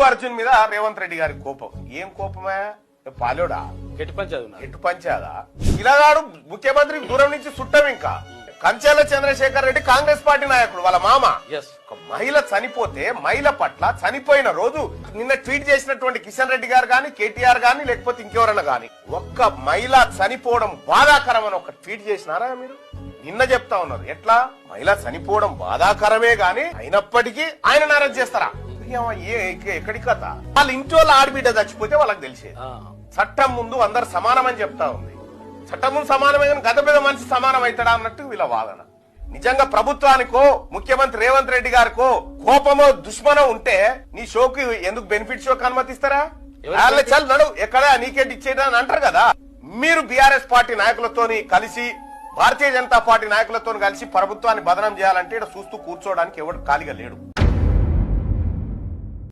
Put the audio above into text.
అర్జున్ మీద రేవంత్ రెడ్డి గారి కోపం. ఏం కోపమే? పాలోడా ఎటు పంచాదా? ఇలాగాడు ముఖ్యమంత్రికి దూరం నుంచి చుట్టం. ఇంకా కంచెల చంద్రశేఖర్ రెడ్డి కాంగ్రెస్ పార్టీ నాయకుడు, వాళ్ళ మామ. ఒక మహిళ చనిపోతే మహిళ పట్ల చనిపోయిన రోజు నిన్న ట్వీట్ చేసినటువంటి కిషన్ రెడ్డి గారు గాని, కేటీఆర్ గాని, లేకపోతే ఇంకెవరన్నా గాని ఒక్క మహిళ చనిపోవడం బాధాకరం అని ఒక ట్వీట్ చేసినారా మీరు? నిన్న చెప్తా ఉన్నారు. ఎట్లా మహిళ చనిపోవడం బాధాకరమే గాని అయినప్పటికీ ఆయన అరెస్ట్ చేస్తారా? ఎక్కడి కథ? వాళ్ళ ఇంట్లో ఆడబిడ్డ చచ్చిపోతే వాళ్ళకి తెలిసేది. చట్టం ముందు అందరు సమానమని చెప్తా ఉంది. చట్టం ముందు సమానమే కానీ గత పెద్ద మనిషి సమానం అవుతాడా అన్నట్టు వీళ్ళ వాదన. నిజంగా ప్రభుత్వానికో ముఖ్యమంత్రి రేవంత్ రెడ్డి గారికో కోపమో దుష్మనో ఉంటే నీ షోకి ఎందుకు బెనిఫిట్ షోకి అనుమతిస్తారా? చల్ నడు ఎక్కడా నీకేంటి ఇచ్చేదా అని అంటారు కదా. మీరు బీఆర్ఎస్ పార్టీ నాయకులతోని కలిసి, భారతీయ జనతా పార్టీ నాయకులతో కలిసి ప్రభుత్వాన్ని బదనం చేయాలంటే ఇక్కడ చూస్తూ కూర్చోవడానికి ఎవరు ఖాళీగా లేడు.